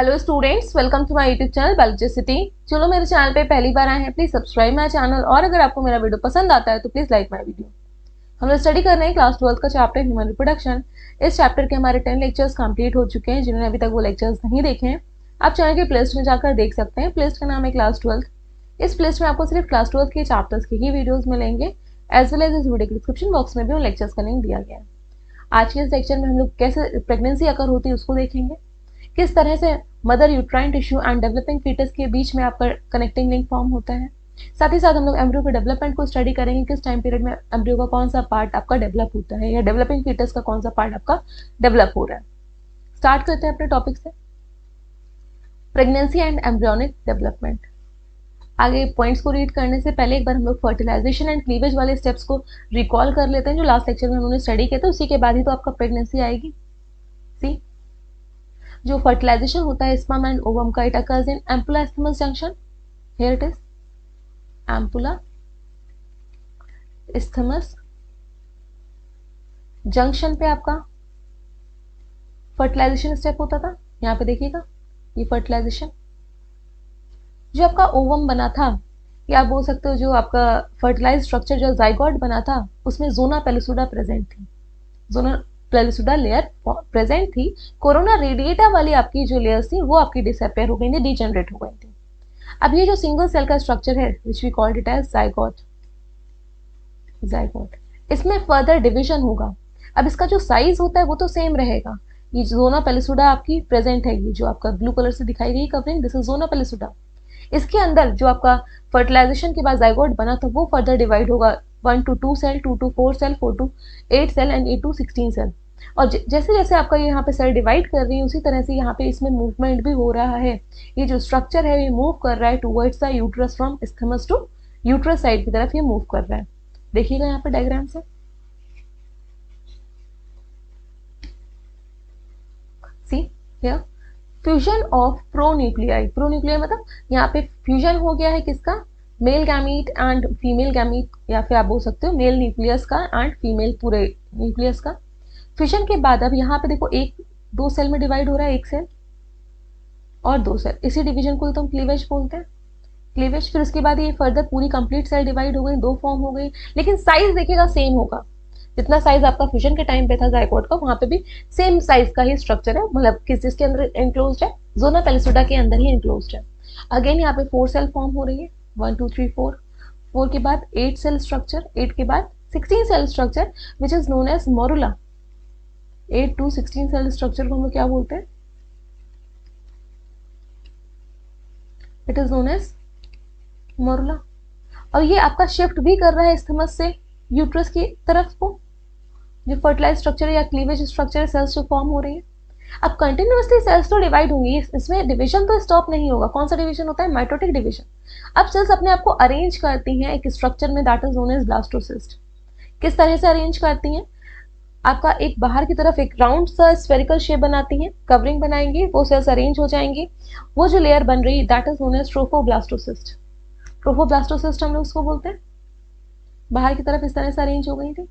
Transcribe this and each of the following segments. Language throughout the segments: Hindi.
Hello students, welcome to my YouTube channel biologicity. चलो मेरे चैनल पे पहली बार आए हैं, प्लीज सब्सक्राइब माय चैनल और अगर आपको मेरा वीडियो पसंद आता है तो प्लीज लाइक माय वीडियो। हम लोग स्टडी कर रहे हैं क्लास 12 का चैप्टर ह्यूमन रिप्रोडक्शन। इस चैप्टर के हमारे 10 लेक्चर्स कंप्लीट हो चुके हैं। जिन्होंने अभी तक वो लेक्चर्स नहीं देखे हैं, आप चैनल के प्लेलिस्ट में जाकर देख सकते हैं। प्लेलिस्ट का नाम है क्लास 12। इस प्लेलिस्ट में आपको सिर्फ क्लास 12 के चैप्टर्स के ही वीडियोज मिलेंगे, एज वेल एज इस वीडियो के डिस्क्रिप्शन बॉक्स में भी उन लेक्चर्स का लिंक दिया गया है। आज के इस लेक्चर में हम लोग कैसे प्रेगनेंसी अकर होती है उसको देखेंगे, किस तरह से mother uterine tissue and developing foetus के बीच में आपका कनेक्टिंग लिंक फॉर्म होता है। साथ ही साथ हम लोग एम्ब्रियो के डेवलपमेंट को स्टडी करेंगे, किस टाइम पीरियड में एम्ब्रियो का कौन सा पार्ट आपका डेवलप होता है या डेवलपिंग फीटस का कौन सा पार्ट आपका डेवलप हो रहा है। स्टार्ट करते हैं अपने टॉपिक से, प्रेगनेंसी एंड एम्ब्रियोनिक डेवलपमेंट। आगे पॉइंट्स को रीड करने से पहले एक बार हम लोग फर्टिलाइजेशन एंड क्लीवेज वाले स्टेप्स को रिकॉल कर लेते हैं, जो लास्ट लेक्चर में हम लोगों ने स्टडी किया था। उसी के बाद ही तो आपका प्रेगनेंसी आएगी। सी, जो फर्टिलाइजेशन होता है स्पर्म एंड ओवम का, it occurs in ampulla isthmus junction. Here it is ampulla isthmus junction पे आपका फर्टिलाइजेशन स्टेप होता था। यहाँ पे देखिएगा, ये फर्टिलाइजेशन जो आपका ओवम बना था, या आप बोल सकते हो जो आपका फर्टिलाइज स्ट्रक्चर जो जाइगोट बना था, उसमें जोना पेलिसुडा प्रेजेंट थी। जोना पेलिसुडा लेयर प्रेजेंट थी। कोरोना रेडिएटा वाली आपकी जो लेयर्स थी वो आपकी डिसअपेयर हो गई थी, डिजेनरेट हो गई थी। अब ये जो सिंगल सेल का स्ट्रक्चर है, which we called it as zygote, zygote, इसमें फर्दर डिवीजन होगा। अब इसका जो साइज होता है वो तो सेम रहेगा। ये जोना पेलिसुडा आपकी प्रेजेंट है, ये जो आपका ब्लू कलर से दिखाई गई covering, this is zona pellucida. इसके अंदर जो आपका फर्टिलाइजेशन के बाद जाइगोट बना था वो फर्दर डिवाइड होगा 1 to 2 cell, 2 to 4 cell, 4 to 8 cell and 8 to 16 cell. और जैसे जैसे आपका ये यहाँ पे सेल डिवाइड कर रही है, उसी तरह से यहाँ पे इसमें मूवमेंट भी हो रहा है। ये जो स्ट्रक्चर है ये मूव कर रहा है towards the uterus, from isthmus to uterus side की तरफ ये मूव कर रहा है। देखिएगा यहाँ पे डायग्राम से, see here fusion of pronuclei. Pronuclei मतलब यहाँ पे फ्यूजन हो गया है किसका, male gamete and female gamete, या फिर आप बोल सकते हो मेल न्यूक्लियस का एंड फीमेल पूरे न्यूक्लियस का। फ्यूजन के बाद अब यहाँ पे देखो, एक दो सेल में डिवाइड हो रहा है, एक सेल और दो सेल, इसी डिवीजन को तो हम क्लीवेज बोलते हैं, क्लीवेज। फिर उसके बाद ये फर्दर पूरी कंप्लीट सेल डिवाइड हो गई, दो फॉर्म हो गई, लेकिन साइज देखिएगा सेम होगा। जितना साइज आपका फ्यूजन के टाइम पे था जाइगोट का, वहां पे भी सेम साइज का ही स्ट्रक्चर है, मतलब किसके अंदर एनक्लोज्ड है, जोना पेलिसुडा के अंदर ही एनक्लोज्ड है। अगेन यहाँ पे 4 सेल फॉर्म हो रही है, 1 2 3 4, 4 के बाद 8 सेल स्ट्रक्चर, 8 के बाद 16 cell structure which is known as morula. 8 to 16 cell structure को हम लोग क्या बोलते हैं, it is known as morula. और ये आपका शिफ्ट भी कर रहा है इस्थमस से यूट्रस की तरफ को, जो फर्टिलाइज स्ट्रक्चर है या क्लीवेज स्ट्रक्चर है, सेल्स जो फॉर्म हो रही है। अब कंटिन्यूअसली सेल्स तो डिवाइड होंगी, इसमें डिवीजन तो स्टॉप नहीं होगा। कौन सा डिवीजन होता है, माइटोटिक डिवीजन। अब सेल्स अपने आप को अरेंज करती हैं एक स्ट्रक्चर में, that is known as blastocyst. किस तरह से अरेंज करती हैं, आपका एक बाहर की तरफ एक राउंड सा स्फेरिकल शेप बनाती हैं, कवरिंग बनाएंगी, वो सेल्स अरेंज हो जाएंगी। वो जो लेयर बन रही है दैट इज नोन एज ट्रोफोब्लास्टोसिस्ट। ट्रोफोब्लास्टोसिस्ट हम लोग उसको बोलते हैं। बाहर की तरफ इस तरह से अरेंज हो गई थी,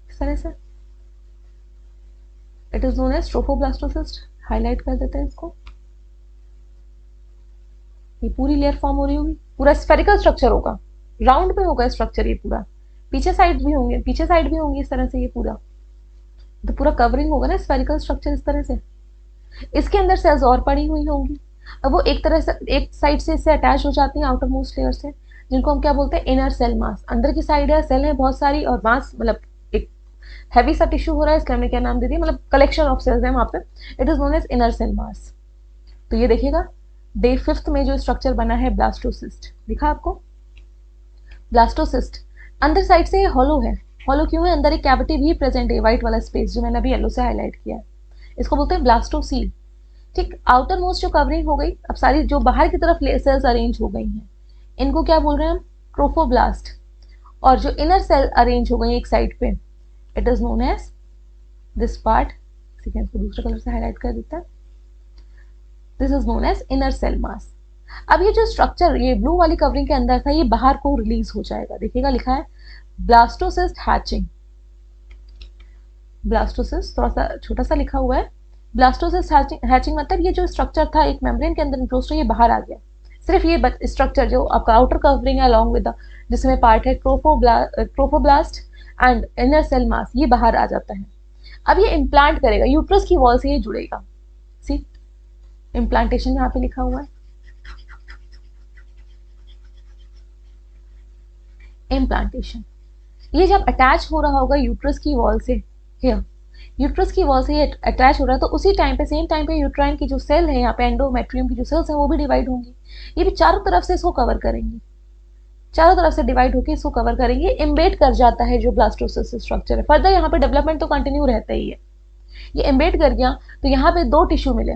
इस तरह से, it is known as trophoblastocyst. Highlight कर देते हैं इसको। ये पूरी लेयर फॉर्म हो रही होगी, पूरा स्फेरिकल स्ट्रक्चर होगा, राउंड में होगा स्ट्रक्चर ये पूरा। पीछे साइड भी होंगे, पीछे साइड भी होंगी इस तरह से, ये पूरा तो पूरा कवरिंग होगा ना स्फेरिकल स्ट्रक्चर इस तरह से। इसके अंदर सेल्स और पड़ी हुई होंगी। अब वो एक तरह से एक साइड से इससे अटैच हो जाती हैं आउटर मोस्ट लेयर से, जिनको हम क्या बोलते हैं, इनर सेल मास। अंदर की साइड है, सेल है बहुत सारी, और मास मतलब एक हैवी सा टिश्यू हो रहा है, इसलिए हमने क्या नाम दे दिया, मतलब कलेक्शन ऑफ सेल्स है वहां पे। It is known as inner cell mass. तो ये देखिएगा डे 5 में जो स्ट्रक्चर बना है ब्लास्टोसिस्ट, दिखा आपको, ब्लास्टोसिस्ट। अंदर साइड से ये हॉलो है। हॉलो क्यों है, अंदर एक कैविटी भी प्रेजेंट है, व्हाइट वाला स्पेस जो मैंने अभी येलो से हाईलाइट किया है, इसको बोलते हैं ब्लास्टोसील। ठीक, आउटर मोस्ट जो कवरिंग हो गई, अब सारी जो बाहर की तरफ सेल्स अरेंज हो गई हैं, इनको क्या बोल रहे हैं हम, ट्रोफोब्लास्ट। और जो इनर सेल अरेंज हो गई एक साइड पे, it is known as this part, इसको दूसरे कलर से हाईलाइट कर देता है, this is known as inner cell mass. अब ये जो स्ट्रक्चर ये ब्लू वाली कवरिंग के अंदर था, ये बाहर को रिलीज हो जाएगा। देखिएगा लिखा है ब्लास्टोसिस्ट हैचिंग, ब्लास्टोसिस्ट थोड़ा सा छोटा सा लिखा हुआ है, ब्लास्टोसिस्ट हैचिंग मतलब ये जो स्ट्रक्चर था एक मेम्ब्रेन के अंदर इंक्लोज्ड ये बाहर आ गया। सिर्फ ये स्ट्रक्चर जो आपका आउटर कवरिंग है अलॉन्ग विद जिसमें पार्ट है trophoblast and inner cell mass, ये बाहर आ जाता है। अब ये इम्प्लांट करेगा, यूट्रस की वॉल से ये जुड़ेगा। सी इम्प्लांटेशन यहाँ पे लिखा हुआ है, इम्प्लांटेशन। ये जब अटैच हो रहा होगा यूट्रस की वॉल से, हियर यूट्रस की वॉल से ये अटैच हो रहा है, तो उसी टाइम पे सेम टाइम पे यूट्राइन की जो सेल है यहाँ पे एंडोमेट्रियम की जो सेल्स हैं वो भी डिवाइड होंगी। ये भी चारों तरफ से इसको कवर करेंगी, चारों तरफ से डिवाइड होकर इसको कवर करेंगे। एम्बेड कर जाता है जो ब्लास्टोसिस्ट स्ट्रक्चर है। फर्दर यहाँ पे डेवलपमेंट तो कंटिन्यू रहता ही है। ये एम्बेड कर गया तो यहाँ पे दो टिश्यू मिले,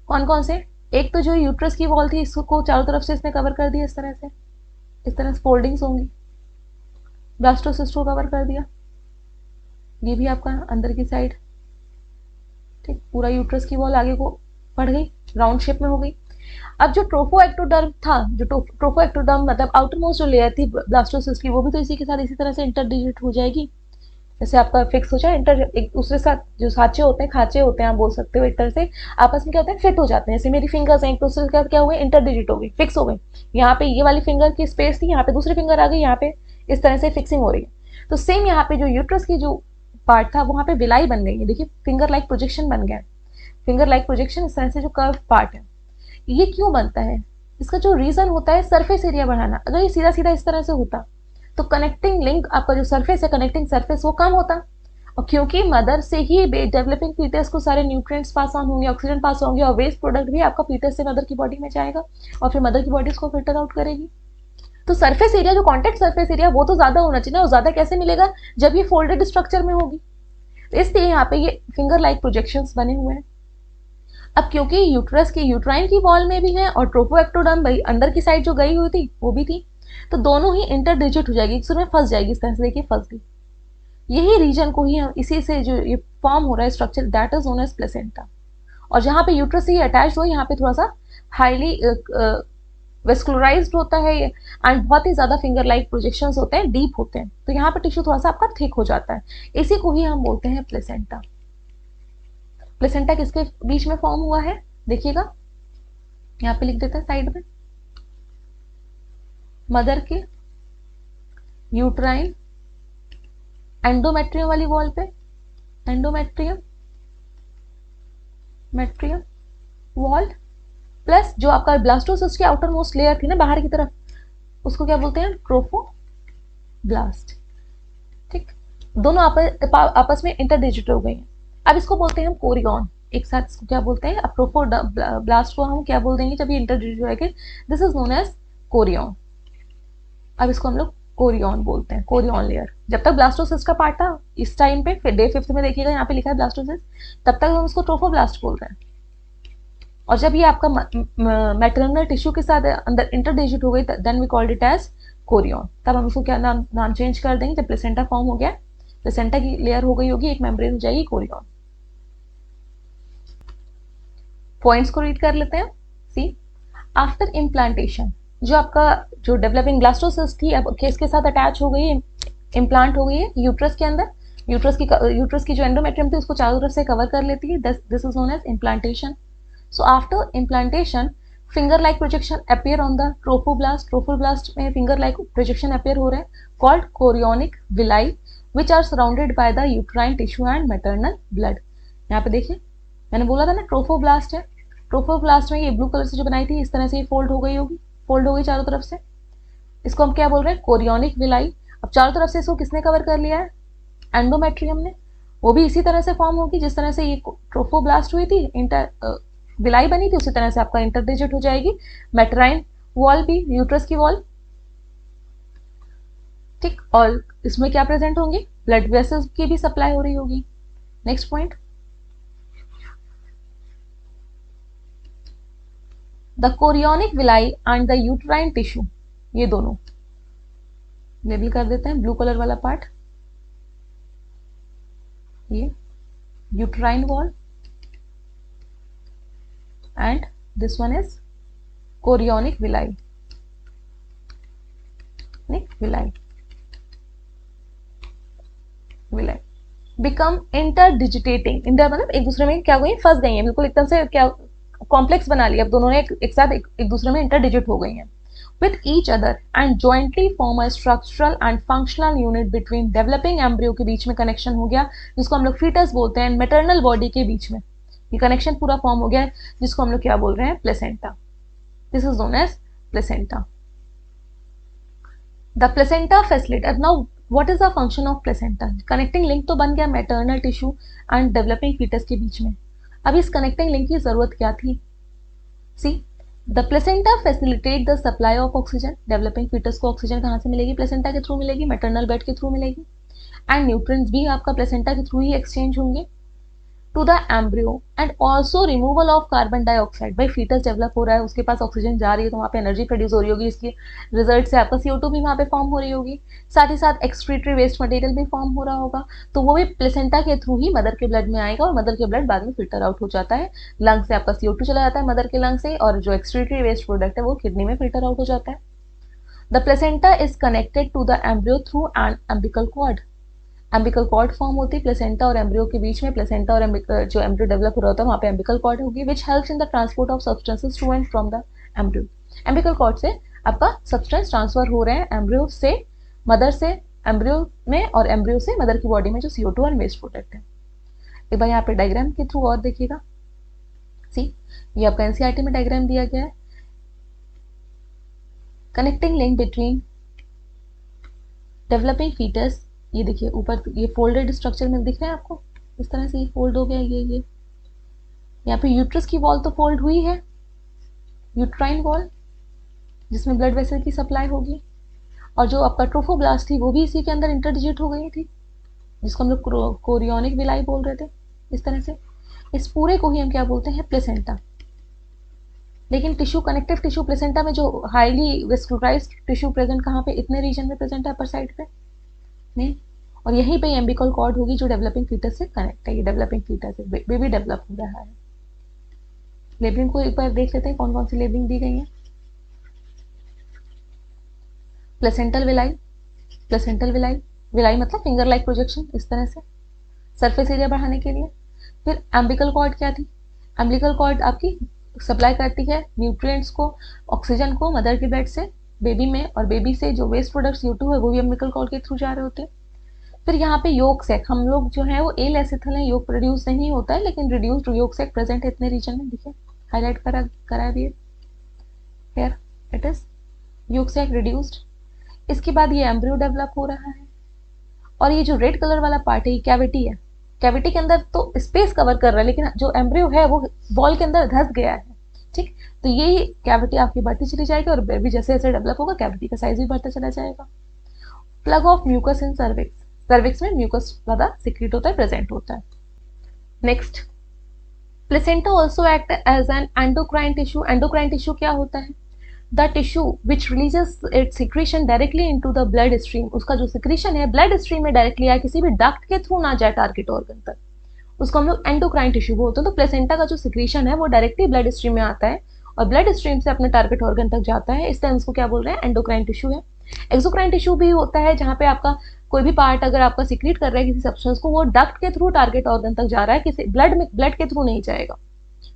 कौन कौन से? एक तो जो यूट्रस की वॉल थी इसको चारों तरफ से इसने कवर कर दिया, इस तरह से फोल्डिंग्स होंगी, ब्लास्टोसिस्ट को कवर कर दिया। ये भी आपका अंदर की साइड, ठीक, पूरा यूट्रस की वॉल आगे को बढ़ गई, राउंड शेप में हो गई। अब जो ट्रोफोएक्टोडर्म था, जो ट्रोफोएक्टोडर्म मतलब आउटर मोस्ट जो लेयर थी ब्लास्टोसिस्ट की, वो भी तो इसी के साथ इसी तरह से इंटरडिजिट हो जाएगी। जैसे आपका फिक्स हो जाए इंटर एक दूसरे साथ, जो साँचे होते हैं, खांचे होते हैं, आप बोल सकते हो, एक तरह से आपस में क्या होता है, फिट हो जाते हैं। जैसे मेरी फिंगर्स हैं, एक दूसरे के साथ क्या हुए, इंटरडिजिट हो गई, फिक्स हो गई। यहाँ पे ये वाली फिंगर की स्पेस थी, यहाँ पे दूसरी फिंगर आ गई, यहाँ पे इस तरह से फिक्सिंग हो रही है। तो सेम यहाँ पे जो यूट्रस की जो पार्ट था वहाँ पे विलाई बन गई है, देखिए फिंगर लाइक प्रोजेक्शन बन गया। फिंगर लाइक प्रोजेक्शन इस तरह से जो कर्व पार्ट है, ये क्यों बनता है? इसका जो रीजन होता है सरफेस एरिया बढ़ाना। अगर ये सीधा सीधा इस तरह से होता तो कनेक्टिंग लिंक, आपका जो सरफेस है, कनेक्टिंग सरफेस, वो कम होता। और क्योंकि मदर से ही डेवलपिंग फीटस को सारे न्यूट्रिएंट्स पास ऑन होंगे, ऑक्सीजन पास होंगे, और वेस्ट प्रोडक्ट भी आपका फीटस से मदर की बॉडी में जाएगा और फिर मदर की बॉडी इसको फिल्टर आउट करेगी। तो सरफेस एरिया, जो कॉन्टेक्ट सरफेस एरिया, वो तो ज्यादा होना चाहिए। और ज्यादा कैसे मिलेगा? जब ये फोल्डेड स्ट्रक्चर में होगी। इसलिए यहाँ पे ये फिंगर लाइक प्रोजेक्शंस बने हुए हैं। अब क्योंकि यूट्रस की यूट्राइन की वॉल में भी है और ट्रोफोएक्टोडर्म भाई अंदर की साइड जो गई हुई थी वो भी थी, तो दोनों ही इंटरडिजिट हो जाएगी, एक में फंस जाएगी, इस तरह से देखिए फंस गई। यही रीजन को ही हम इसी से जो ये फॉर्म हो रहा है structure, that is known as placenta. और जहाँ पे यूट्रस से अटैच हो, यहाँ पे थोड़ा सा हाईली वेस्कुलराइज्ड होता है ये, एंड बहुत ही ज्यादा फिंगर लाइक प्रोजेक्शंस होते हैं, डीप होते हैं, तो यहाँ पे टिश्यू थोड़ा सा आपका थिक हो जाता है। इसी को ही हम बोलते हैं प्लेसेंटा। प्लेसेंटा किसके बीच में फॉर्म हुआ है? देखिएगा यहाँ पे लिख देते हैं साइड में, मदर के यूट्राइन एंडोमेट्रियम वाली वॉल पे, एंडोमेट्रियम मेट्रियम वॉल, प्लस जो आपका ब्लास्टोसिस्ट की आउटर मोस्ट लेयर थी ना बाहर की तरफ, उसको क्या बोलते हैं? ट्रोफोब्लास्ट। ठीक, दोनों आपस में इंटरडिजिट हो गई हैं। अब इसको बोलते हैं हम कोरियन। एक साथ इसको क्या बोलते हैं? अब ट्रोफोब्लास्ट को हम क्या बोल देंगे जब ये इंटरडिजिट हो जाएगी? This is known as chorion. अब इसको हम लोग कोरियन बोलते हैं, कोरियन लेयर। जब तक ब्लास्टोसिस्ट का पार्ट था, इस टाइम पे फिर डे 5 में देखिएगा यहाँ पे लिखा है ब्लास्टोसिस्ट, तब तक हम उसको ट्रोफोब्लास्ट बोल रहे हैं। और जब ये आपका मैटरनल टिश्यू के साथ अंदर इंटरडिजिट हो गई, then we called it as chorion. तब हम उसको क्या नाम चेंज कर देंगे? जब प्लेसेंटा फॉर्म हो गया, प्लेसेंटा की लेयर हो गई होगी, एक मेम्ब्रेन हो जाएगी, कोरियन। पॉइंट्स को रीड कर लेते हैं। सी, आफ्टर इम्प्लांटेशन, जो आपका जो डेवलपिंग ब्लास्टोसिस्ट थी अब इसके साथ अटैच हो गई है, इम्प्लांट हो गई है यूट्रस के अंदर। यूट्रस की जो एंडोमेट्रियम थी उसको चारों तरफ से कवर कर लेती है, this is known as implantation. So after implantation, finger-like projection appear on the trophoblast. Trophoblast में finger-like projection appear हो रहे हैं, called chorionic villi, which are surrounded by the uterine tissue and maternal blood. यहाँ पे देखिए, मैंने बोला था ना ट्रोफोब्लास्ट है। ट्रोफोब्लास्ट में ये ब्लू कलर से जो बनाई थी, इस तरह से ये फोल्ड हो गई होगी, फोल्ड हो गई चारों तरफ से। इसको हम क्या बोल रहे हैं? Chorionic villi. अब चारों तरफ से इसको किसने कवर कर लिया है? एंडोमेट्रियम ने। वो भी इसी तरह से फॉर्म होगी जिस तरह से ये ट्रोफोब्लास्ट हुई थी, विलाई बनी थी, उसी तरह से आपका इंटरडिजिट हो जाएगी। मेट्राइन वॉल भी, यूट्रस की वॉल, ठीक। और इसमें क्या प्रेजेंट होंगी? ब्लड वेसल्स की भी सप्लाई हो रही होगी। Next point, the chorionic villi and the uterine tissue, ये दोनों लेबल कर देते हैं। ब्लू कलर वाला पार्ट ये uterine wall, and this one is chorionic villi, villi। Become interdigitating, inter मतलब एक दूसरे में क्या हुई, फंस गई हैं, बिल्कुल एकदम से क्या कॉम्प्लेक्स बना लिया, अब दोनों ने एक साथ एक दूसरे में इंटरडिजिट हो गई हैं with each other and jointly form a structural and functional unit between developing embryo के बीच में कनेक्शन हो गया जिसको हम लोग फीटस बोलते हैं, मैटरनल बॉडी के बीच में ये कनेक्शन पूरा फॉर्म हो गया है जिसको हम लोग क्या बोल रहे हैं, placenta. This is known as placenta. The placenta facilitate. Now what is the function of placenta? Connecting link तो बन गया maternal tissue and developing foetus के बीच में. अब इस कनेक्टिंग लिंक की जरूरत क्या थी? See, the placenta facilitate the supply of oxygen. Developing foetus को ऑक्सीजन कहाँ से मिलेगी? प्लेसेंटा के थ्रू मिलेगी, मैटरनल बेड के थ्रू मिलेगी. एंड न्यूट्रिएंट्स भी आपका प्लेसेंटा के थ्रू ही एक्सचेंज होंगे to the embryo. And also removal of carbon dioxide. भाई फीटस डेवलप हो रहा है, उसके पास ऑक्सीजन जा रही है तो वहाँ पे एनर्जी प्रोड्यूस हो रही होगी, इसकी रिजल्ट से आपका CO2 भी वहाँ पे फॉर्म हो रही होगी, साथ ही साथ एक्सक्रीटरी वेस्ट मटेरियल भी फॉर्म हो रहा होगा, तो वो भी प्लेसेंटा के थ्रू ही मदर के ब्लड में आएगा और मदर के ब्लड बाद में फिल्टर आउट हो जाता है, लंग से आपका CO2 चला जाता है मदर के लंग से, और जो एक्सक्रीटरी वेस्ट प्रोडक्ट है वो किडनी में फिल्टर आउट हो जाता है. The placenta is connected to the embryo through an umbilical cord. Umbilical cord form होती है प्लेसेंटा और एम्ब्रियो के बीच में. प्लेसेंटा और जो एम्ब्रियो डेवलप हो रहा होता है वहाँ पे एम्बिकल कॉर्ड होगी which helps in the transport of substances to and from the embryo. Umbilical cord से आपका सब्सटेंस ट्रांसफर हो रहे हैं एम्ब्रियो से मदर से एम्ब्रियो में और एम्ब्रियो से मदर की बॉडी में जो CO2 और वेस्ट प्रोडक्ट है. एक बार यहाँ पे डायग्राम के थ्रू और देखिएगा. सी, ये आपका NCERT में डायग्राम दिया गया है. Connecting link between developing foetus. ये देखिए ऊपर ये फोल्डेड स्ट्रक्चर में दिख रहा है आपको, इस तरह से ये फोल्ड हो गया. ये यहाँ पे यूट्रस की वॉल तो फोल्ड हुई है, यूट्राइन वॉल जिसमें ब्लड वेसल की सप्लाई होगी, और जो आपका ट्रोफोब्लास्ट थी वो भी इसी के अंदर इंटरडिजिट हो गई थी जिसको हम लोग कोरियोनिक विलाई बोल रहे थे. इस तरह से इस पूरे को ही हम क्या बोलते हैं, प्लेसेंटा. लेकिन टिश्यू, कनेक्टिव टिश्यू प्लेसेंटा में जो हाईली वेस्कुलराइज्ड टिश्यू प्रेजेंट कहाँ पे, इतने रीजन में प्रेजेंट है अपर साइड पे नहीं, और यहीं पे एम्बिकल कॉर्ड होगी जो डेवलपिंग फीटस से कनेक्ट है. ये डेवलपिंग फीटस है, बेबी डेवलप हो रहा है. लेबलिंग को एक बार देख लेते हैं कौन कौन सी लेबलिंग दी गई है. Placental villi. Placental villi, villi मतलब फिंगर लाइक प्रोजेक्शन, इस तरह से सरफेस एरिया बढ़ाने के लिए. फिर एम्बिकल कॉर्ड क्या थी? एम्बिकल कॉर्ड आपकी सप्लाई करती है न्यूट्रिएंट्स को, ऑक्सीजन को मदर के ब्लड से बेबी में, और बेबी से जो वेस्ट प्रोडक्ट CO2 है वो भी एम्बिकल कॉर्ड के थ्रू जा रहे होते हैं. फिर यहाँ पे योग सेक, हम लोग जो है वो एलेसिथल है, योग प्रोड्यूस नहीं होता है लेकिन रिड्यूस्ड योग सेक प्रेजेंट है इतने रीजन में. देखिए हाईलाइट करा दिए, हियर इट इज योग सेक रिड्यूस्ड. इसके बाद ये एम्ब्रियो डेवलप हो रहा है, और ये जो रेड कलर वाला पार्ट है ये कैविटी है. कैविटी के अंदर तो स्पेस कवर कर रहा है लेकिन जो एम्ब्रियो है वो वॉल के अंदर धस गया है. ठीक, तो ये कैविटी आपकी बढ़ती चली जाएगी और बेबी जैसे जैसे डेवलप होगा कैविटी का साइज भी बढ़ता चला जाएगा. Plug of mucus in cervix. Cervix में म्यूकस ज्यादा सिक्रीट होता है, प्रेजेंट होता है. Next, placenta also act as an endocrine tissue. Endocrine tissue क्या होता है? The tissue which releases its secretion directly into the blood stream. उसका जो सिक्रीशन है ब्लड स्ट्रीम में डायरेक्टली आए, किसी भी डक्ट के थ्रू ना जाए टारगेट ऑर्गन तक, उसको हम लोग एंडोक्राइन टिश्यू बोलते हैं. तो प्लेसेंटा का जो सिक्रीशन है वो डायरेक्टली ब्लड स्ट्रीम में आता है और ब्लड स्ट्रीम से अपने टारगेट ऑर्गन तक जाता है, इस टाइम उसको क्या बोल रहे हैं, एंडोक्राइन टिश्यू है. एक्सोक्राइन टिश्यू भी होता है जहाँ पे आपका कोई भी पार्ट अगर आपका सिक्रीट कर रहा है किसी सब्सटेंस को, वो डक्ट के थ्रू टारगेट ऑर्गन तक जा रहा है, किसी ब्लड के थ्रू नहीं जाएगा.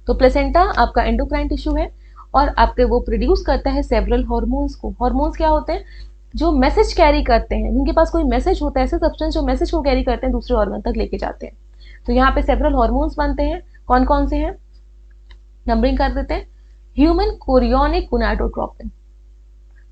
तो प्लेसेंटा आपका एंडोक्राइन टिश्यू है और आपके वो प्रोड्यूस करता है सेवरल हार्मोन्स को. हार्मोन्स क्या होते हैं? जो मैसेज कैरी करते हैं, जिनके पास कोई मैसेज होता है, ऐसे सब्सटेंस जो मैसेज को कैरी करते हैं दूसरे ऑर्गन तक लेके जाते हैं. तो यहाँ पे सेवरल हार्मोन्स बनते हैं. कौन कौन से हैं, नंबरिंग कर देते हैं. Human chorionic gonadotropin.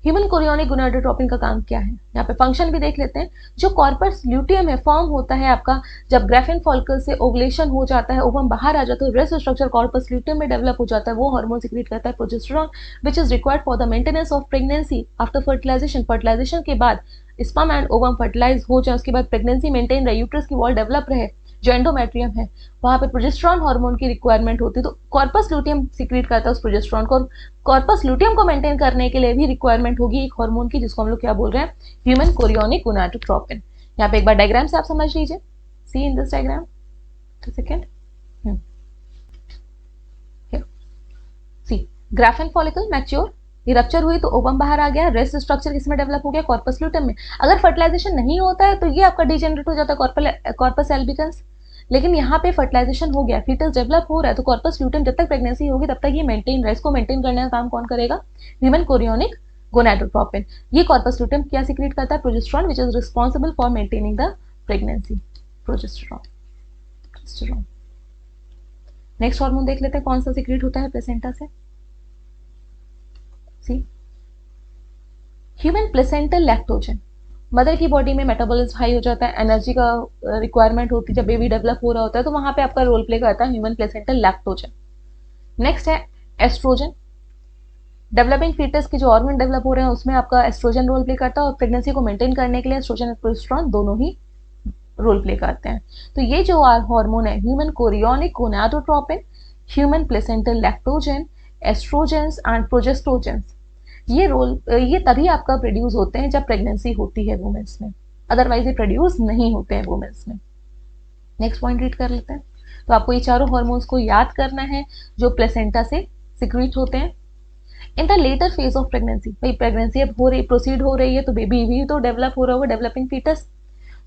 Human chorionic gonadotropin का काम क्या है, यहाँ पे फंक्शन भी देख लेते हैं. जो कॉर्पस ल्यूटियम है फॉर्म होता है आपका जब ग्राफिन फॉलिकल से ओवुलेशन हो जाता है, ओवम बाहर आ जाता है, रेस्ट स्ट्रक्चर कॉर्पस ल्यूटियम में डेवलप हो जाता है, वो हार्मोन सिक्रीट करता है progesterone which is required for the maintenance of pregnancy after fertilisation. Fertilisation के बाद स्पर्म एंड ओवम फर्टिलाइज हो जाए, उसके बाद प्रेगनेंसी मेंटेन रहे, यूट्रस की वॉल डेवलप रहे, जो एंडोमेट्रियम है वहां पे प्रोजेस्टेरॉन हार्मोन की रिक्वायरमेंट होती है. तो कॉर्पस ल्यूटियम सिक्रीट करता है उस प्रोजेस्टेरॉन को, और कॉर्पस ल्यूटियम को मेंटेन करने के लिए भी रिक्वायरमेंट होगी एक हार्मोन की जिसको हम लोग क्या बोल रहे हैं, ह्यूमन कोरियोनिक गोनाडोट्रोपिन. यहाँ पे एक बार डायग्राम से आप समझ लीजिए. See in this diagram, second, see graafian follicle mature, ये रप्चर हुई तो ओवम बाहर आ गया, रेस्ट स्ट्रक्चर किसमें डेवलप हो गया, कॉर्पस ल्यूटेम में। अगर फर्टिलाइजेशन नहीं होता है तो ये आपका डिजेनरेट हो जाता है कॉर्पस एल्बिकन्स। लेकिन यहाँ पे फर्टिलाइजेशन हो गया, फीटस डेवलप हो रहा है, तो कॉर्पस ल्यूटेम जब तक प्रेगनेंसी होगी तब तक ये मेंटेन, रेस्ट को मेंटेन करने का काम कौन करेगा, ह्यूमन कोरियोनिक गोनाडोट्रोपिन। ये कॉर्पस ल्यूटेम क्या सीक्रेट करता है, progesterone, which is responsible for maintaining the pregnancy, progesterone. Next hormone देख लेते हैं कौन सा सीक्रेट होता है प्लेसेंटा से। सी ह्यूमन प्लेसेंटल लैक्टोजन, मदर की बॉडी में मेटाबॉलिज्म हाई हो जाता है, एनर्जी का रिक्वायरमेंट होती है जब बेबी डेवलप हो रहा होता है, तो वहां पे आपका रोल प्ले करता है ह्यूमन प्लेसेंटल लैक्टोजन। नेक्स्ट है एस्ट्रोजन, डेवलपिंग फीटस के जो हार्मोन डेवलप हो रहे हैं उसमें आपका एस्ट्रोजन रोल प्ले करता है, और प्रेगनेंसी को मेंटेन करने के लिए एस्ट्रोजन और प्रोजेस्टेरॉन दोनों ही रोल प्ले करते हैं। तो ये जो हार्मोन है, human chorionic gonadotropin, human placental lactogen, oestrogens and progestogens, ये तभी आपका प्रोड्यूस होते हैं जब प्रेगनेंसी होती है वुमेन्स में, अदरवाइज ये प्रोड्यूस नहीं होते हैं वुमेन्स में। नेक्स्ट पॉइंट रीड कर लेते हैं। तो आपको ये चारों हार्मोन्स को याद करना है जो प्लेसेंटा से सिक्रीट होते हैं। In the later phase of pregnancy, भाई प्रेगनेंसी अब हो रही, प्रोसीड हो रही है, तो बेबी भी तो डेवलप हो रहा होगा, डेवलपिंग फीटस।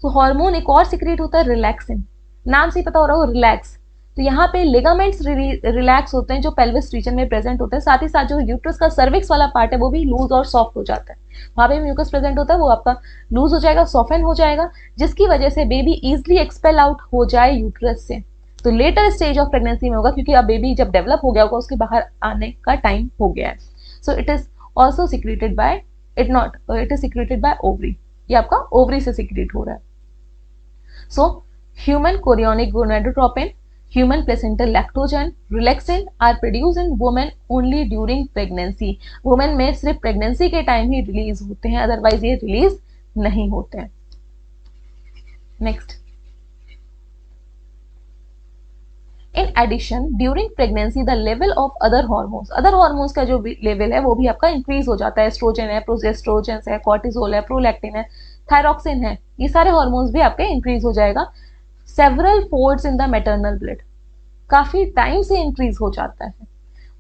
तो हार्मोन एक और सिक्रेट होता है रिलैक्सिन, नाम से ही पता हो रहा हो रिलैक्स। तो यहाँ पे लिगामेंट्स रिलैक्स होते हैं जो पेल्विस रीजन में प्रेजेंट होते हैं, साथ ही साथ जो यूट्रस का सर्विक्स वाला पार्ट है वो भी लूज और सॉफ्ट हो जाता है, वहां पे म्यूकस प्रेजेंट होता है, वो आपका लूज हो जाएगा, सॉफ्टन हो जाएगा, जिसकी वजह से बेबी इजिली एक्सपेल आउट हो जाए यूट्रस से। तो लेटर स्टेज ऑफ प्रेगनेंसी में होगा, क्योंकि अब बेबी जब डेवलप हो गया होगा उसके बाहर आने का टाइम हो गया है। So it is also secreted by it is secreted by ovary, ये आपका ओवरी से सिक्रेट हो रहा है। So, human chorionic gonadotropin, human placental lactogen, relaxin are produced in women only during pregnancy. Women में सिर्फ प्रेगनेंसी के टाइम ही रिलीज होते हैं, अदरवाइज ये रिलीज नहीं होते हैं। Next, in addition during pregnancy the level of other hormones का जो लेवल है वो भी आपका इंक्रीज हो जाता है। एस्ट्रोजन है, प्रोजेस्ट्रोजन है, कॉर्टिसोल है, प्रोलैक्टिन है, थायरॉक्सिन है, ये सारे हार्मोन्स भी आपके इंक्रीज हो जाएगा। Several folds in the maternal blood, काफी टाइम से इंक्रीज हो जाता है।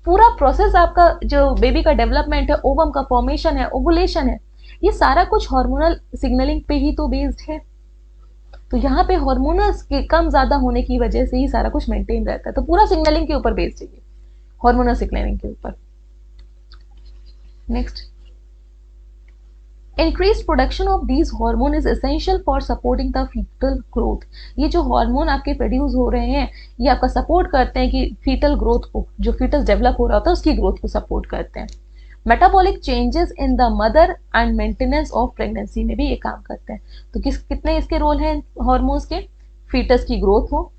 पूरा प्रोसेस आपका जो बेबी का डेवलपमेंट है, ओवम का फॉर्मेशन है, ओवुलेशन है, ये सारा कुछ हार्मोनल सिग्नलिंग पे ही तो बेस्ड है। तो यहाँ पे हार्मोनल्स के कम ज्यादा होने की वजह से ही सारा कुछ मेंटेन रहता है, तो पूरा सिग्नलिंग के ऊपर बेस्ड है, हार्मोनल सिग्नलिंग के ऊपर। Next, increased production of these hormone is essential for supporting the fetal growth। ये जो हार्मोन आपके प्रोड्यूस हो रहे हैं ये आपका सपोर्ट करते हैं कि फीटल ग्रोथ को, जो फीटस डेवलप हो रहा होता है उसकी ग्रोथ को सपोर्ट करते हैं। Metabolic changes in the mother and maintenance of pregnancy में भी ये काम करते हैं। तो कितने इसके रोल हैं हार्मोन्स के, फीटस की ग्रोथ हो,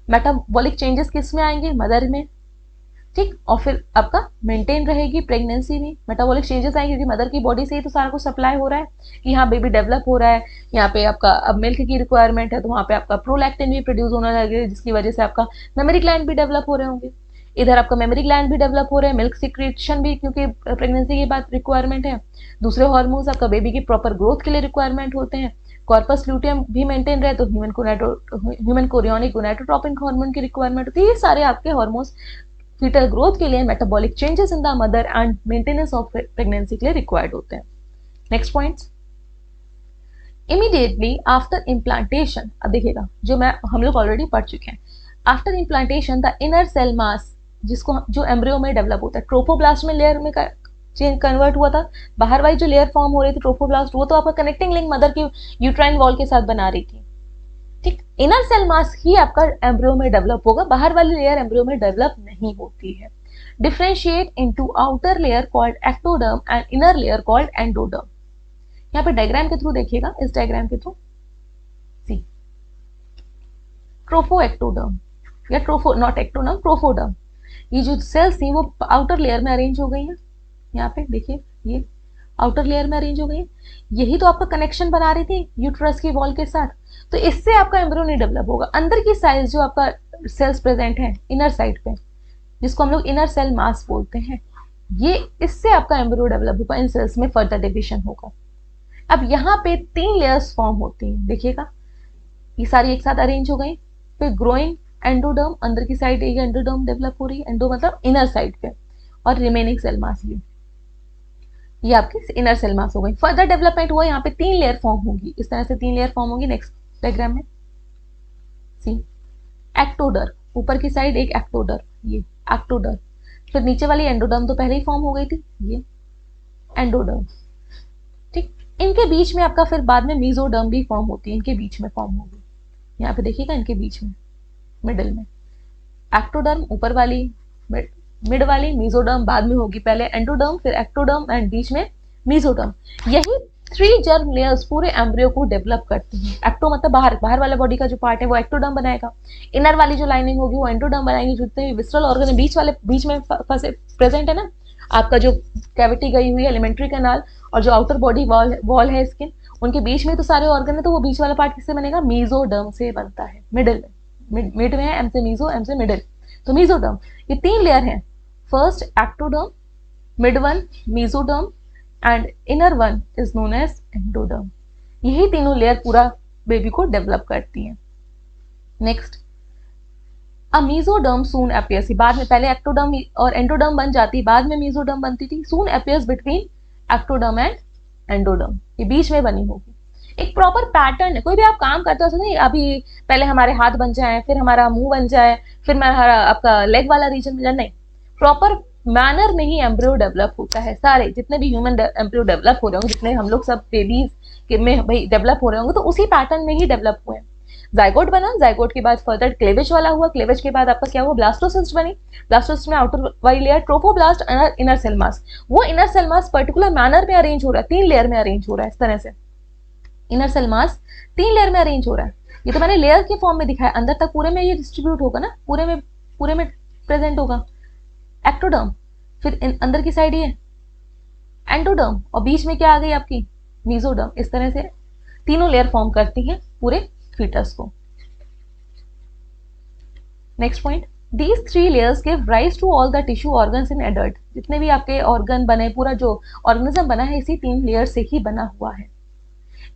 मेटाबॉलिक चेंजेस किस में आएंगे, मदर में, ठीक, और फिर आपका मेंटेन रहेगी प्रेगनेंसी में, मेटाबॉलिक चेंजेस आएंगे क्योंकि मदर की बॉडी से ही तो सारा कुछ सप्लाई हो रहा है कि यहाँ बेबी डेवलप हो रहा है, यहाँ पे आपका अब मिल्क की रिक्वायरमेंट है तो वहाँ पे आपका प्रोलैक्टिन भी प्रोड्यूस होने लगेगा, जिसकी वजह से आपका मेमोरी ग्लैंड भी डेवलप हो रहे होंगे, इधर आपका मेमोरी ग्लैंड भी डेवलप हो रहे हैं, मिल्क सिक्रेशन भी क्योंकि प्रेगनेंसी के बाद रिक्वायरमेंट है, दूसरे हार्मोन्स आपका बेबी की प्रॉपर ग्रोथ के लिए रिक्वायरमेंट होते हैं, कॉर्पस ल्यूटियम भी मेंटेन रहे तो ह्यूमन कोरियोनिक गोनाडोट्रोपिन हार्मोन की रिक्वायरमेंट होती है। ये सारे आपके हार्मोन्स फीटल ग्रोथ के लिए, metabolic changes in the mother and maintenance of pregnancy के लिए रिक्वायर्ड होते हैं। Next points, immediately after implantation, अब देखिएगा जो हम लोग ऑलरेडी पढ़ चुके हैं, after implantation the inner cell mass, जिसको जो एम्ब्रियो में डेवलप होता है, ट्रोफोब्लास्ट में लेयर में कन्वर्ट हुआ था, बाहर वाली जो लेयर फॉर्म हो रही थी ट्रोफोब्लास्ट, वो तो आपका कनेक्टिंग लिंक मदर की यूट्राइन वॉल के साथ बना रही थी, ठीक। इनर सेल मास ही आपका एम्ब्रियो में डेवलप होगा, बाहर वाली लेयर एम्ब्रियो में डेवलप नहीं होती है। Differentiate into outer layer called ectoderm and inner layer called endoderm. यहाँ पे डायग्राम के थ्रू देखिएगा, इस डायग्राम के थ्रू, सी ट्रोफोएक्टोडर्म या नॉट एक्टोडर्म, ट्रोफोडर्म, ये जो सेल्स थी वो आउटर लेयर में अरेंज हो गई है, यहाँ पे देखिए ये आउटर लेयर में अरेंज हो गई, यही तो आपका कनेक्शन बना रही थी यूट्रस की वॉल के साथ, तो इससे आपका एम्ब्रियो नहीं डेवलप होगा। अंदर की साइज जो आपका सेल्स प्रेजेंट है इनर साइड पे, जिसको हम लोग इनर सेल मास बोलते हैं, ये इससे आपका एम्ब्रियो डेवलप होगा, इन सेल्स में फर्दर डिविजन होगा। अब यहाँ पे 3 लेयर्स फॉर्म होती हैं, देखिएगा ये सारी एक साथ अरेंज हो गई, फिर ग्रोइंग एंडोडर्म, अंदर की साइड एक एंडोडर्म डेवलप हो रही है, एंडो मतलब इनर साइड पे, और रिमेनिंग सेल मास भी, ये आपकी इनर सेल मास हो गई। फर्दर डेवलपमेंट हुआ, यहाँ पे 3 लेयर फॉर्म होगी, इस तरह से 3 लेयर फॉर्म होगी। नेक्स्ट डायग्राम में सी एक्टोडर, ऊपर की साइड एक एक्टोडर, ये एक्टोडर। फिर नीचे वाली एंडोडर्म तो पहले ही फॉर्म हो गई थी, ये एंडोडर्म। ठीक, इनके बीच में आपका फिर बाद में मीजोडर्म भी फॉर्म होती है, इनके बीच में फॉर्म होगी, यहाँ पे देखिएगा इनके बीच में, मिडिल में एक्टोडर्म ऊपर वाली, मिड वाली मीजोडर्म बाद में होगी, पहले एंडोडर्म फिर एक्टोडर्म एंड बीच में मीजोडर्म। यही 3 जर्म लेयर्स पूरे एम्ब्रियो को डेवलप करती हैं। एक्टो मतलब बाहर, बाहर वाला बॉडी का जो पार्ट है वो एक्टोडर्म बनाएगा, इनर वाली जो लाइनिंग होगी वो एंडोडर्म बनाएगी। जितने भी विस्ट्रल ऑर्गन है बीच वाले, बीच में फंसे प्रेजेंट है ना, आपका जो कैविटी गई हुई है एलिमेंट्री कैनाल, और जो आउटर बॉडी वॉल है स्किन, उनके बीच में तो सारे ऑर्गन है, तो वो बीच वाला पार्ट किससे बनेगा, मीजोडर्म से बनता है। मिडिल में, मिड में है, एम से मीजो, एम से मिडिल, तो मीजोडर्म। ये 3 लेयर हैं, first ectoderm, mid one mesoderm and inner one is known as endoderm. यही तीनों लेयर पूरा बेबी को डेवलप करती हैं। Next a mesoderm soon appears, बाद में पहले एक्टोडर्म और एंडोडर्म बन जाती, बाद में मीजोडर्म बनती थी। Soon appears between ectoderm and endoderm, ये बीच में बनी होगी। एक प्रॉपर पैटर्न है, कोई भी आप काम करते हो नहीं, अभी पहले हमारे हाथ बन जाए, फिर हमारा मुंह बन जाए, फिर हमारा आपका लेग वाला रीजन बन जाए, नहीं, प्रॉपर मैनर में ही एम्ब्रियो डेवलप होता है। सारे जितने भी ह्यूमन एम्ब्रियो डेवलप हो रहे होंगे, जितने हम लोग सब बेबीज के में भाई डेवलप हो रहे होंगे, तो उसी पैटर्न में ही डेवलप हुए हैं। जाइगोट बना, जाइगोट के बाद फर्दर क्लेवेज वाला हुआ, क्लेवेज के बाद आपका क्या हुआ, ब्लास्टोसिस्ट बनी, ब्लास्टोसिस्ट में आउटर वाली layer trophoblast, inner cell mass. वो inner cell mass particular manner में अरेंज हो रहा है, 3 लेयर में अरेंज हो रहा है, इस तरह से इनर सेल मास 3 लेयर में अरेंज हो रहा है। ये तो मैंने लेयर के फॉर्म में दिखाया, अंदर तक पूरे में ये डिस्ट्रीब्यूट होगा ना, पूरे में प्रेजेंट होगा एक्टोडर्म, फिर अंदर की साइड ये एंडोडर्म, और बीच में क्या आ गई आपकी मीजोडर्म। इस तरह से तीनों लेयर फॉर्म करती हैं पूरे फीटस को। Next point, these 3 layers give rise to all the tissue organs in adult. जितने भी आपके ऑर्गन बने, पूरा जो ऑर्गेनिज्म बना है इसी 3 लेयर से ही बना हुआ है।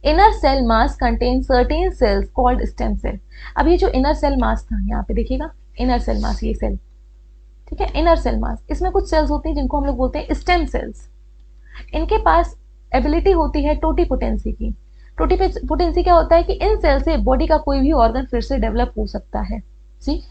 Inner cell mass contain certain cells called stem cell. अब ये जो इनर सेल मास था, यहाँ पे देखिएगा इनर सेल मास, ये सेल, ठीक है, इनर सेल मास, इसमें कुछ सेल्स होती हैं जिनको हम लोग बोलते हैं स्टेम सेल्स। इनके पास एबिलिटी होती है टोटीपोटेंसी की। टोटीपोटेंसी क्या होता है कि इन सेल से बॉडी का कोई भी ऑर्गन फिर से डेवलप हो सकता है। See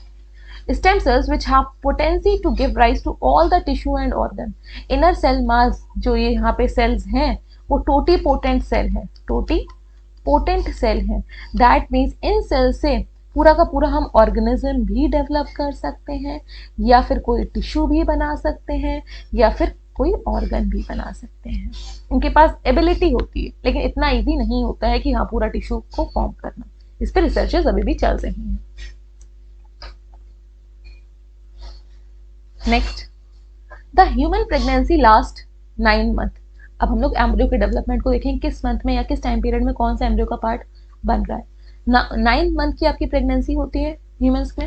stem cells which have potency to give rise to all the tissue and organ. Inner cell mass जो ये यहाँ पे सेल्स हैं वो टोटीपोटेंट सेल है, टोटीपोटेंट सेल है। दैट मीन्स इन सेल से पूरा का पूरा हम ऑर्गेनिज्म भी डेवलप कर सकते हैं, या फिर कोई टिश्यू भी बना सकते हैं, या फिर कोई ऑर्गन भी बना सकते हैं। इनके पास एबिलिटी होती है, लेकिन इतना इजी नहीं होता है कि हाँ पूरा टिश्यू को फॉर्म करना। इस पर रिसर्चेस अभी भी चल रही हैं। Next, the human pregnancy last 9 month. अब हम लोग एम्ब्रियो के डेवलपमेंट को देखें, किस मंथ में या किस टाइम पीरियड में कौन सा एम्ब्रियो का पार्ट बन रहा है। 9 मंथ की आपकी प्रेगनेंसी होती है ह्यूमंस में।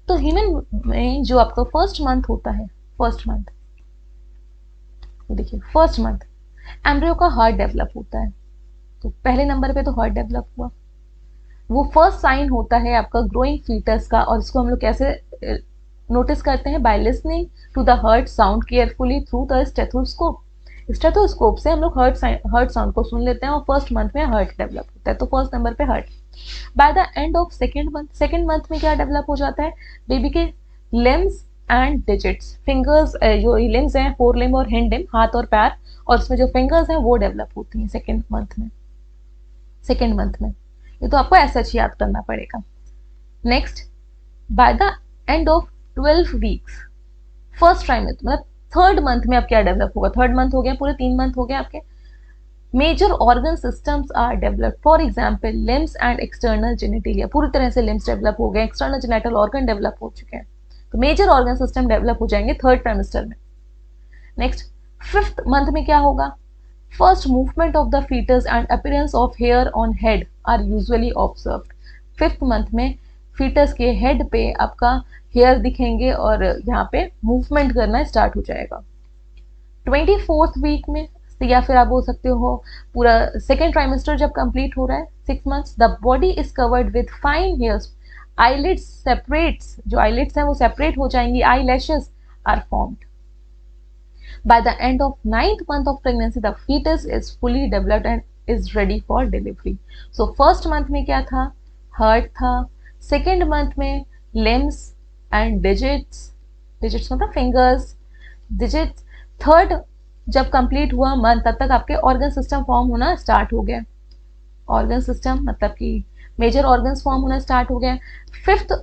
तो ह्यूमन में जो आपका फर्स्ट मंथ होता है, फर्स्ट मंथ, देखिए फर्स्ट मंथ एम्ब्रियो का हार्ट डेवलप होता है। तो पहले नंबर पे तो हार्ट डेवलप हुआ, वो फर्स्ट साइन होता है आपका ग्रोइंग फीटस का। और इसको हम लोग कैसे नोटिस करते हैं, by listening to the heart sound carefully through the stethoscope. Stethoscope से हम लोग हार्ट साउंड को सुन लेते हैं, और फर्स्ट मंथ में हार्ट डेवलप होता है। तो फर्स्ट नंबर पे heart. By the end of second month में क्या डेवलप हो जाता है, बेबी के लिम्स एंड डिजिट्स, फिंगर्स, जो लिम्स हैं, फोर लिम्ब और हिंड लिम्ब, हाथ और पैर, और उसमें जो फिंगर्स हैं वो डेवलप होती हैं सेकेंड मंथ में। ये तो आपको ऐसा ही याद करना पड़ेगा। Next, by the end of 12 weeks, first trimester मतलब थर्ड मंथ में अब क्या डेवलप होगा, थर्ड मंथ हो गया, पूरे 3 मंथ हो गए आपके। Major organ systems are developed, for example limbs and external genitalia, पूरी तरह से लिम्स डेवलप हो गए, एक्सटर्नल जेनिटल ऑर्गन डेवलप हो चुके हैं। तो मेजर ऑर्गन सिस्टम डेवलप हो जाएंगे थर्ड ट्राइमेस्टर में। नेक्स्ट, 5th मंथ में क्या होगा, first movement of the foetus and appearance of hair on head are usually observed. 5th month में फीटस के हेड पे आपका हेयर दिखेंगे और यहाँ पे मूवमेंट करना स्टार्ट हो जाएगा। 24th वीक में, या फिर आप बोल सकते हो पूरा सेकेंड ट्राइमेस्टर जब कंप्लीट हो रहा है 6 months, the body is covered with fine hairs, eyelids separates, जो आईलिड्स हैं वो सेपरेट हो जाएंगी, eyelashes are formed. By the end of 9th month of pregnancy, the fetus is fully developed and is ready for delivery. So first month में क्या था? Heart था. Second month में limbs and digits मतलब fingers, digits. Third जब कंप्लीट हुआ मंथ, तब तक आपके ऑर्गन सिस्टम फॉर्म होना स्टार्ट हो गया. ऑर्गन सिस्टम मतलब कि मेजर ऑर्गन्स फॉर्म होना स्टार्ट हो गया. फिफ्थ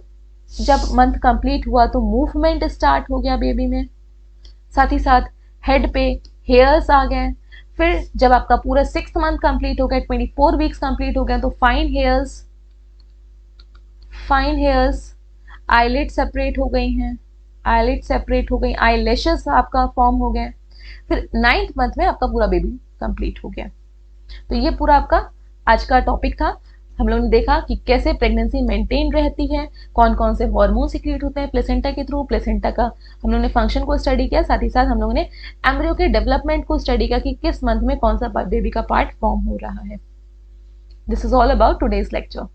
जब मंथ कंप्लीट हुआ तो मूवमेंट स्टार्ट हो गया बेबी में. साथ ही साथ हेड पे हेयर्स आ गए. फिर जब आपका पूरा 6th मंथ कंप्लीट हो गया, 24 वीक्स कंप्लीट हो गया, तो फाइन हेयर्स, आईलिड सेपरेट हो गई हैं, आई लैशेस आपका फॉर्म हो गए. फिर 9th मंथ में आपका पूरा बेबी कंप्लीट हो गया. तो ये पूरा आपका आज का टॉपिक था. हम लोगों ने देखा कि कैसे प्रेगनेंसी मेंटेन रहती है, कौन कौन से हार्मोन सीक्रेट होते हैं प्लेसेंटा के थ्रू, प्लेसेंटा का हम लोगों ने फंक्शन को स्टडी किया. साथ ही साथ हम लोगों ने एम्ब्रियो के डेवलपमेंट को स्टडी किया कि किस मंथ में कौन सा बेबी का पार्ट फॉर्म हो रहा है. This is all about today's lecture.